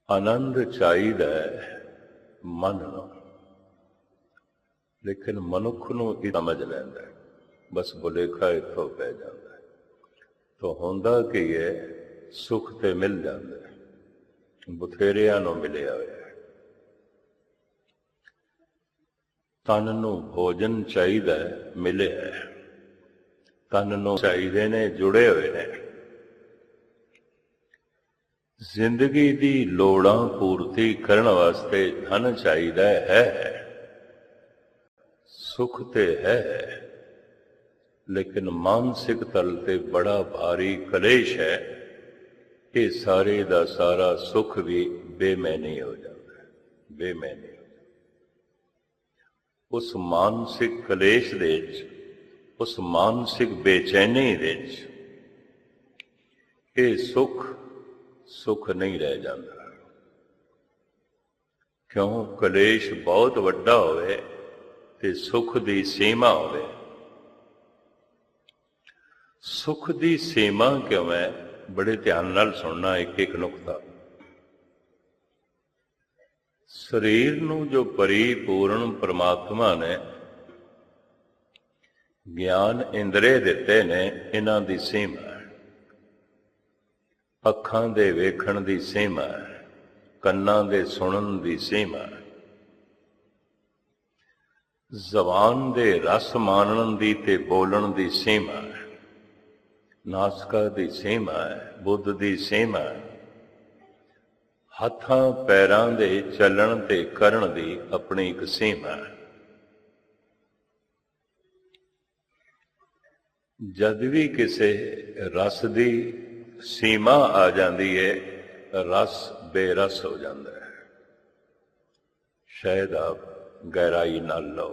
आनंद चाहिदा मन नूं, लेकिन मनुख नूं इह समझ लैंदा है, बस भुलेखा इत्थों पै जांदा है। तो हुंदा की है, सुख ते मिल जांदा है, बथेरियां नूं मिलिया होया है। तन नूं भोजन चाहिदा है, मिलिया है। तन नूं चाहिदे ने, जुड़े हुए ने। जिंदगी दी लोड़ां पूर्ति करन वास्ते धन चाहिदा है, सुख ते है, लेकिन मानसिक तल ते बड़ा भारी कलेश है। ये सारे दा सारा सुख भी बेमैनी हो जाता है, बेमैनी हो जाता। उस मानसिक कलेश दे विच, उस मानसिक बेचैनी दे विच ये सुख सुख नहीं रह जाता। क्यों? कलेश बहुत वड्डा होवे ते सुख दी सीमा होवे। सुख दी सीमा क्यों है? बड़े ध्यान नाल सुनना एक एक नुकता। शरीर नूं जो परिपूर्ण परमात्मा ने ज्ञान इंद्रिय दिते ने, इन्हां दी सीमा है। अखां दे वेखण दी सीमा है, कन्नां दे सुणन दी सीमा है, ज़बान दे रस मानण दी ते बोलण दी सीमा है, नासका दी सीमा है, बुद्ध दी सीमा है, हत्थां पैरां दे चलण ते करन दी अपनी एक सीमा है। जद भी किसे रस दी सीमा आ जाती है, रस बेरस हो जाता है। शायद आप गहराई नाल लो।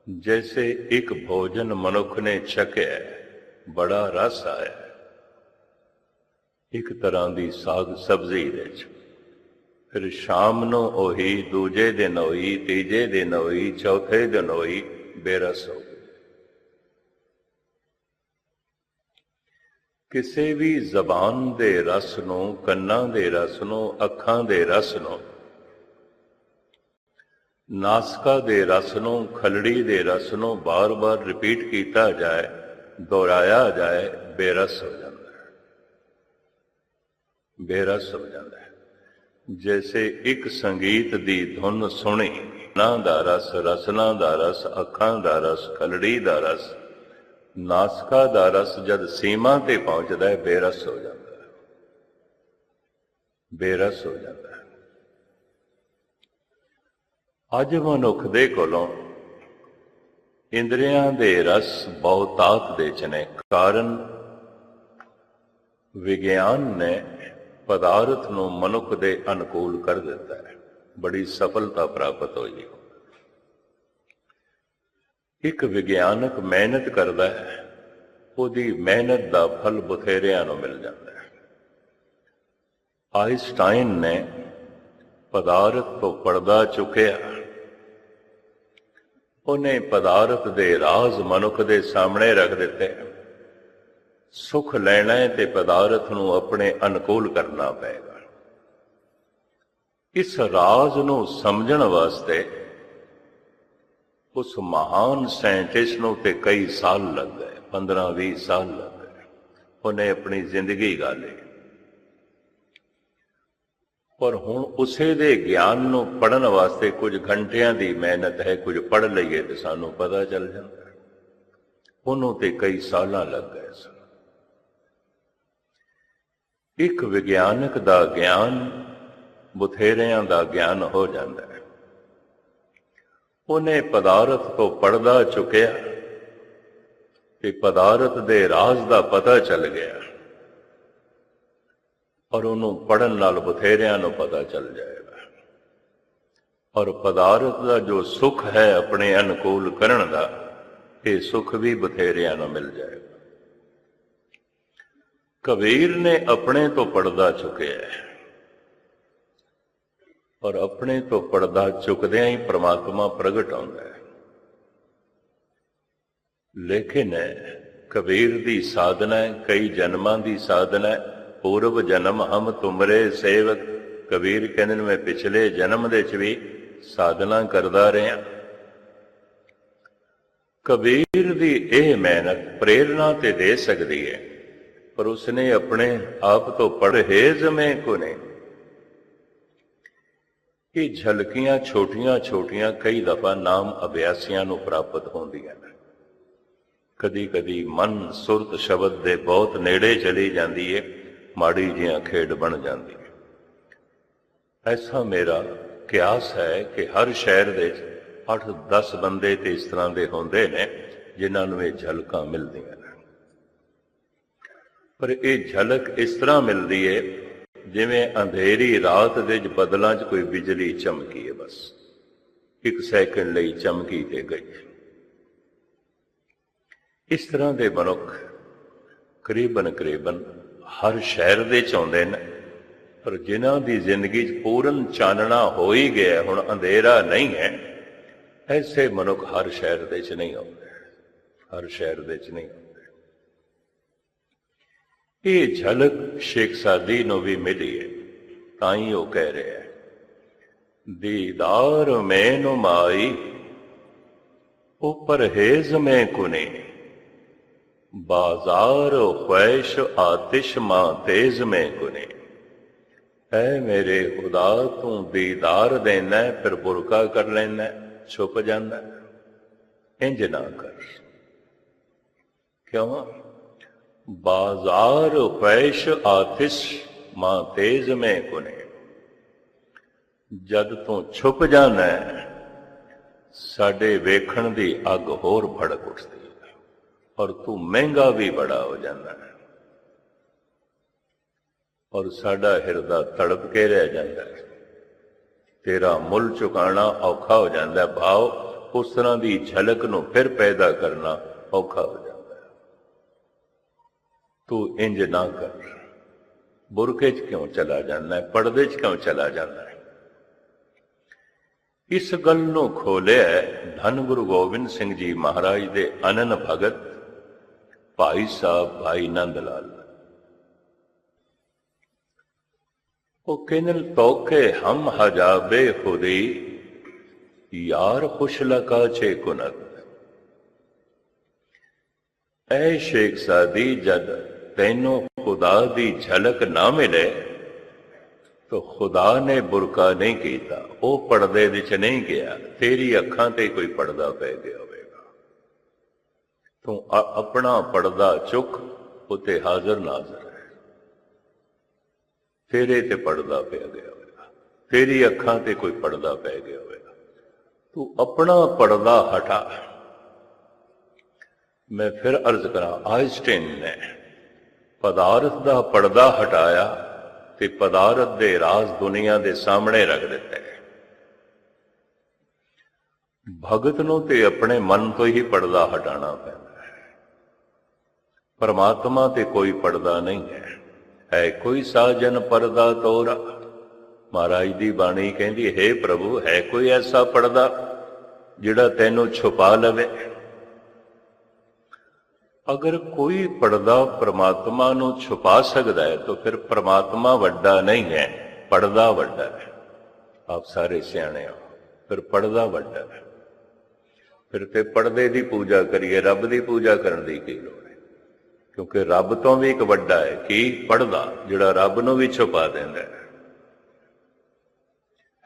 जैसे एक भोजन मनुख ने छकिया, बड़ा रस आया, एक तरह की साग सब्जी दे विच, फिर शाम नूं ओही, दूजे दिन होई, तीजे दिन होई, चौथे दिन होई, बेरस हो गई। किसी भी जबान दे रस नूं, कन्नां दे रस नूं, अखां दे रस नूं, नासका दे रस नूं, खलड़ी दे रस नूं बार बार रिपीट किया जाए, दोहराया जाए, बेरस हो जाता है, बेरस हो जाता है। जैसे एक संगीत दी धुन सुनी, ना दा रस, रसना दा रस, अखां दा रस, खलड़ी दा रस, नासका दा रस जद सीमा ते पहुंचता है, बेरस हो जाता है, बेरस हो जाता है। अज मनुख दे कोलों इंद्रियां दे रस बहुतात दे च ने। कारण विज्ञान ने पदार्थ नूं मनुख दे अनुकूल कर दिता है, बड़ी सफलता प्राप्त हुई। एक विज्ञानक मेहनत करता है, उसकी मेहनत का फल बथेरियां नूं मिल जाता है। आइंस्टाइन ने पदार्थ तो पर्दा चुकिया, उन्हें पदार्थ दे राज मनुख दे सामने रख दिते। सुख लेना है ते पदार्थ नूं अपने अनुकूल करना पेगा। इस राज नूं समझण वास्ते उस महान साइंटिस्ट नूं ते कई साल लग गए, 15-20 साल लग गए। उन्हें अपनी जिंदगी गाली, पर हुण उसे दे ज्ञान नूं पढ़न वास्ते कुछ घंटियां दी मेहनत है। कुछ पढ़ लईए तो सानूं पता चल जाता है। उन्हों ते कई सालां लग गए सन। एक विज्ञानक दा ज्ञान बथेरियां दा ज्ञान हो जाता है। उन्हें पदार्थ तो पढ़दा चुकिया ते पदार्थ दे राज दा पता चल गया, और उन्होंने पढ़न नाल बथेरियां नूं पता चल जाएगा। और पदार्थ दा जो सुख है अपने अनुकूल करन दा, ये सुख भी बथेरियां नूं मिल जाएगा। कबीर ने अपने तो पर्दा चुकिया है, और अपने तो पर्दा चुकदियां ही परमात्मा प्रगट होंदा है। लेकिन कबीर दी साधना कई जन्मां दी साधना। पूर्व जन्म हम तुमरे सेवक, कबीर कहते मैं पिछले जन्म दे च भी साधना करदा रहा। कबीर दी यह मेहनत प्रेरणा ते दे सकती है, पर उसने अपने आप तो परहेज में को नहीं। ये झलकियां छोटियां छोटियां कई दफा नाम अभ्यासियां नूं प्राप्त होंदियां ने। कदी कदी मन सुरत शब्द दे बहुत नेड़े चली जाती है, माड़ी जिहां खेड बन जाती है। ऐसा मेरा कियास है कि हर शहर दे 8-10 बंदे तो इस तरह के होंदे ने जिन्हां नूं ये झलकां मिलदियां ने। पर यह झलक इस तरह मिलती है जिवें अंधेरी रात दे बदलां च कोई बिजली चमकी है, बस एक सैकंड लई चमकी ते गई। इस तरह के मनुख करीबन करीबन हर शहर दे च आउंदे ने, पर जिन्हां दी जिंदगी च पूर्ण चानना हो ही गया, हुण अंधेरा नहीं है, ऐसे मनुख हर शहर दे च नहीं आउंदे, हर शहर दे च नहीं आउंदे। ये झलक शेख सादी नूं भी मिली है, ताई वो कह रहे हैं दीदार में नुमाई ओ परहेज में कुने, बाजार ख्वैश आतिश मां तेज में कुने। ऐ मेरे खुदा तू दीदार देना फिर बुरका कर लेना, छुप जाना, इंज ना कर। क्यों? बाजार ख्वैश आतिश मां तेज में कुने। जद तू छुप जाना साडे वेखण दी अग होर भड़क उठती है, और तू महंगा भी बड़ा हो जाता है, और साडा हिरदा तड़प के रह जाता है। तेरा मुल चुकाना औखा हो जाता है, भाव उस तरह की झलक नूं फिर पैदा करना औखा हो जाता है। तू इंज ना कर, बुरके च क्यों चला जाना है, पर्दे च क्यों चला जाना है। इस गल नूं खोलिया धन गुरु गोबिंद सिंह जी महाराज दे अनन भगत भाई साहब भाई नंद लाल। वो कहने तोके हम हजाबे खुदी यार खुश लका चे कुनत। ऐ शेख सादी जद तैनों खुदा दी झलक ना मिले तो खुदा ने बुरका नहीं किया, वो पर्दे विच नहीं गया, तेरी अखां ते कोई पर्दा पै गया होगा। तू अपना पर्दा चुक, उते हाजिर नाजर है, तेरे ते पर्दा पै गया होगा, तेरी अखां ते कोई पर्दा पै गया होगा। तू अपना पर्दा हटा। मैं फिर अर्ज करा, आइंस्टीन ने पदार्थ का पर्दा हटाया ते पदार्थ दे राज दुनिया दे सामने रख दिते। भगत नूं ते अपने मन तो ही पर्दा हटाना पैंदा है, परमात्मा ते कोई पर्दा नहीं है कोई साजन पर्दा तोरा। महाराज दी बाणी कहती है प्रभु है कोई ऐसा पर्दा जिहड़ा तैनूं छुपा लवे। अगर कोई पर्दा परमात्मा नूं छुपा सकता है तो फिर परमात्मा वड्डा नहीं है, पर्दा वड्डा है। आप सारे सियाणे हो, फिर पर्दा वड्डा है। फिर ते पर्दे की पूजा करिए, रब की पूजा करने की लोड़ है, क्योंकि रब तो भी एक वड्डा है कि पर्दा जिहड़ा रब नूं भी छुपा देंदा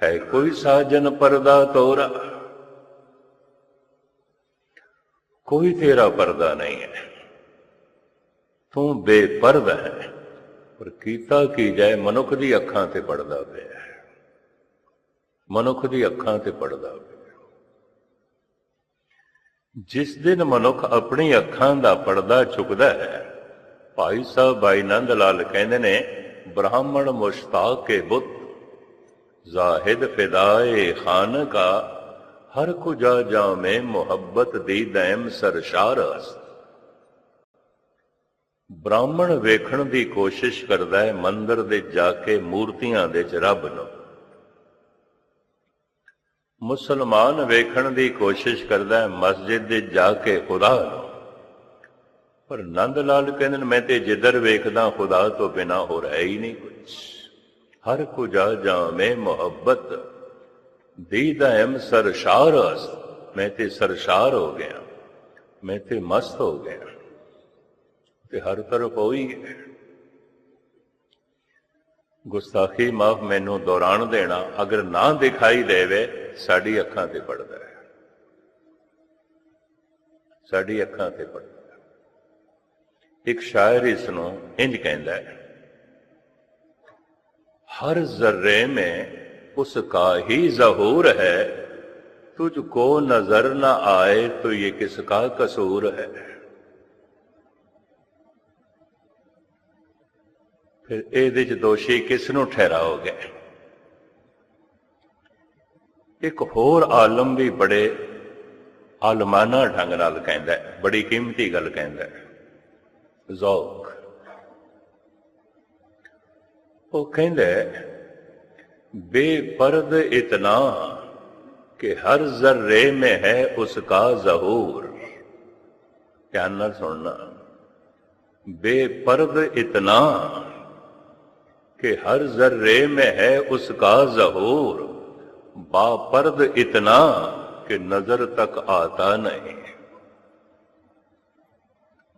है कोई साजन पर्दा तोरा। कोई तेरा पर्दा नहीं है, तू बेपर्दा है। पर कीता की जाए मनुख दी अखां ते पर्दा पिया है, मनुख दी अखां ते पर्दा पिया। जिस दिन मनुख अपनी अखां दा पर्दा चुकदा है, भाई साहब भाई नंद लाल कहंदे ने ब्राह्मण मुश्ताक के बुत जाहिद फिदाए खान का हर कुजा जामे मुहब्बत दी दैम सरशार अस। ब्राह्मण वेखण दी कोशिश करदा है मंदिर दे जाके मूर्तियां दे च रब नूं, मुसलमान वेखण दी कोशिश करदा है मस्जिद दे जाके खुदा नूं। पर नंद लाल कहंदे मैं ते जिधर वेखदा खुदा तो बिना हो रहा ही नहीं कुछ। हर कुजा जामे मोहब्बत दीदा एम सरशार अस। मैं ते सरशार हो गया, मैं ते मस्त हो गया, ते हर तरफ हो ही है। गुस्ताखी माफ मैनू दौरान देना अगर ना दिखाई देवे साड़ी अखां ते पड़दा है, साड़ी अखां ते पड़दा है। एक शायर इसनों इंज कहंदा है, हर जर्रे में उसका ही ज़हूर है, तुझको नजर न आए तो ये किसका कसूर है। फिर ਇਹਦੇ ਚ ਦੋਸ਼ੀ किस ਨੂੰ ठहराओगे। एक होर आलम भी बड़े आलमाना ढंग नाल कहंदा है, बड़ी कीमती गल कहंदा है, ज़ौक। वो कहंदा है, बेपर्द इतना कि हर जर्रे में है उसका ज़हूर। ध्यान नाल सुनना, बेपर्द इतना कि हर जर्रे में है उसका ज़हूर, बापर्द इतना कि नजर तक आता नहीं।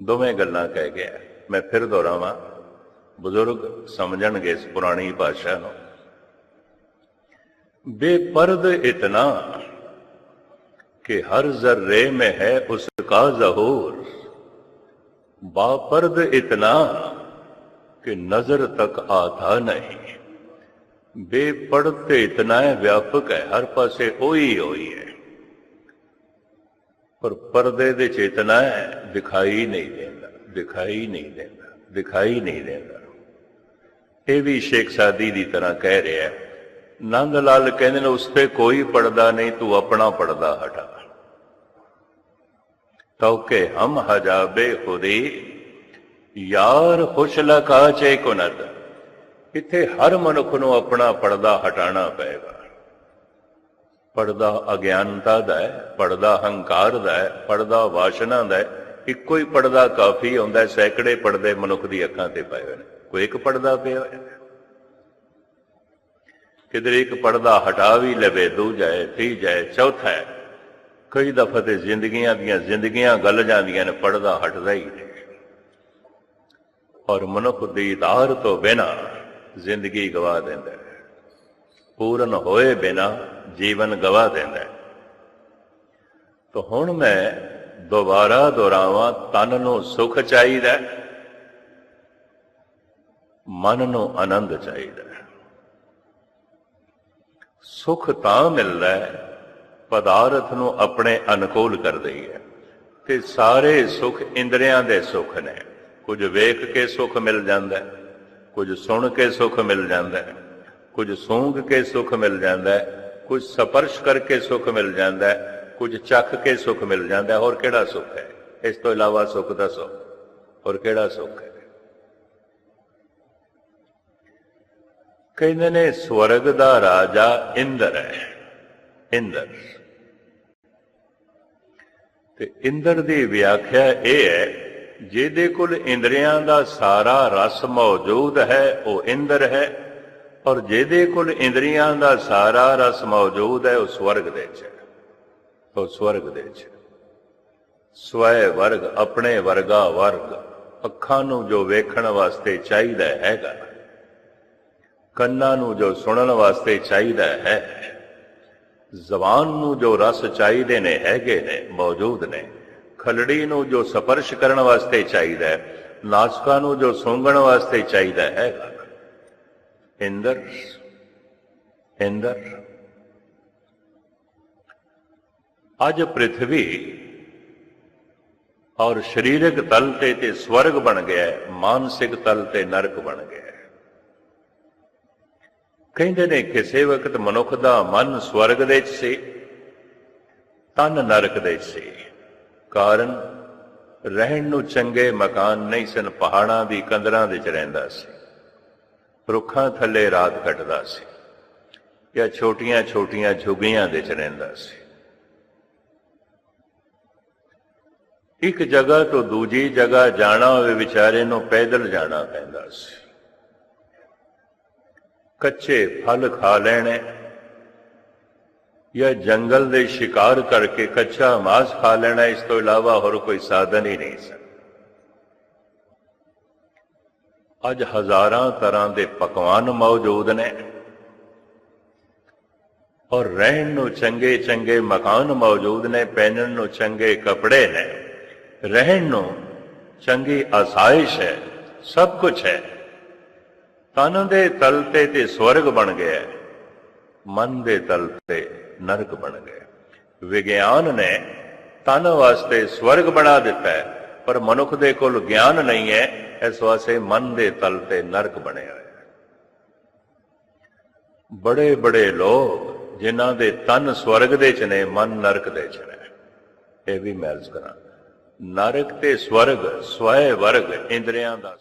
दोवें गल्लां कह गया। मैं फिर दोहरावां, बुजुर्ग समझणगे इस पुरानी भाषा नूं। बेपर्द इतना कि हर जर्रे में है उसका ज़हूर, बापर्द इतना कि नजर तक आता नहीं। बेपर्द इतना है, व्यापक है, हर पासे ओही है, पर पर्दे दे च इतना है, दिखाई नहीं देता, दिखाई नहीं देता, दिखाई नहीं देता। ये भी शेख सादी की तरह कह रहा है। नंद लाल कहते ने, उस पर कोई पर्दा नहीं, तू अपना पर्दा हटा। तो के हम हजाबे खुदी यार खुशला काचे कुनत। इत्थे हर मनुख नूं अपना पर्दा हटाना पेगा। पर्दा अज्ञानता दा है, पर्दा हंकार दा है, पर्दा वासना दा है। इक्को ही पर्दा काफी होंदा है, सैकड़े पर्दे मनुख दी अखां ते पए होए। कोई एक पर्दा पिया होया, किधर एक पर्दा हटा भी लवे, दूजा है, तीजा है, चौथा है। कई दफा तो जिंदगियां गल जांदियां ने, पर्दा हटदा ही नहीं। और मनुख दीदार तो बिना जिंदगी गवा देंदा है, पूर्ण होए बिना जीवन गवा देंदा है। तो हुण मैं दोबारा दोहरावां, तन नूं सुख चाहीदा, मन नूं आनंद चाहीदा। सुख तां मिलदा है पदार्थ नूं अपने अनुकूल कर दईए। ते सारे सुख इंद्रियां दे सुख ने। कुछ वेख के सुख मिल जाता है, कुछ सुन के सुख मिल जाता है, कुछ सूंघ के सुख मिल जाता है, कुछ स्पर्श करके सुख मिल जाता है, कुछ चख के सुख मिल जाता है। और केड़ा सुख है इस तो इलावा? सुख दसो, और केड़ा सुख है? कहते ने स्वर्ग दा राजा इंद्र है। इंद्र ते इंद्र दी व्याख्या यह है, जिहदे कोल इंद्रियां दा सारा रस मौजूद है वो इंद्र है, और जिहदे कोल इंद्रियां दा सारा रस मौजूद है वो स्वर्ग दे च है। वो स्वर्ग दे च स्वय वर्ग, अपने वर्गा वर्ग। अखां नूं जो वेखण वास्ते चाहिदा हैगा, ਕੰਨਾਂ ਨੂੰ जो सुनन वास्ते चाहिदा है, ਜ਼ਬਾਨ ਨੂੰ जो रस चाहिदे ने हैगे ने मौजूद ने, खलड़ी ਨੂੰ जो स्पर्श करन वास्ते चाहिदा है, नासकां ਨੂੰ जो सूंघण वास्ते चाहिदा हैगा। इंद्र इंद्र अज पृथ्वी और शरीरक तल ते स्वर्ग बन गया है, मानसिक तल ते नरक बन गया है। कहते ने किसी वक्त मनुख का मन स्वर्ग दे च सी, तन नरक दे च सी। कारण रहन नूं चंगे मकान नहीं सन, पहाड़ां दी कंदरां दे च रहिंदा सी, रुखां थल्ले रात कटदा सी, या छोटियां छोटियां झुग्गियां दे च रहिंदा सी। एक जगह तो दूजी जगह जाना होवे विचारे नूं पैदल जाना पैंदा सी। ਕੱਚੇ ਫਲ ਖਾ ਲੈਣੇ ਜਾਂ ਜੰਗਲ ਦੇ ਸ਼ਿਕਾਰ ਕਰਕੇ ਕੱਚਾ ਮਾंस ਖਾ ਲੈਣਾ, ਇਸ ਤੋਂ ਇਲਾਵਾ ਹੋਰ ਕੋਈ ਸਾਧਨ ਹੀ ਨਹੀਂ ਸਨ। ਅੱਜ ਹਜ਼ਾਰਾਂ ਤਰ੍ਹਾਂ ਦੇ ਪਕਵਾਨ ਮੌਜੂਦ ਨੇ ਔਰ ਰਹਿਣ ਨੂੰ ਚੰਗੇ ਚੰਗੇ ਮਕਾਨ ਮੌਜੂਦ ਨੇ, ਪਹਿਨਣ ਨੂੰ ਚੰਗੇ ਕੱਪੜੇ ਨੇ, ਰਹਿਣ ਨੂੰ ਚੰਗੀ ਆਸਾਇਸ਼ ਹੈ, ਸਭ ਕੁਝ ਹੈ। ਤਨ ਦੇ ਤਲ ਤੇ ਸਵਰਗ ਬਣ ਗਿਆ, ਮਨ ਦੇ ਤਲ ਤੇ ਨਰਕ ਬਣ ਗਿਆ। ਵਿਗਿਆਨ ਨੇ ਤਨ ਵਾਸਤੇ ਸਵਰਗ ਬਣਾ ਦਿੱਤਾ ਹੈ, ਪਰ ਮਨੁੱਖ ਦੇ ਕੋਲ ਗਿਆਨ ਨਹੀਂ ਹੈ, ਇਸ ਵਾਸਤੇ ਮਨ ਦੇ ਤਲ ਤੇ ਨਰਕ ਬਣਿਆ ਹੈ। ਬੜੇ ਬੜੇ ਲੋਕ ਜਿਨ੍ਹਾਂ ਦੇ ਤਨ ਸਵਰਗ ਦੇ ਚ ਨੇ, ਮਨ ਨਰਕ ਦੇ ਚ ਨੇ। ਇਹ ਵੀ ਮੈਲਸ ਕਰਾਂ, ਨਰਕ ਤੇ ਸਵਰਗ ਸਵੈ ਵਰਗ ਇੰਦਰੀਆਂ ਦਾ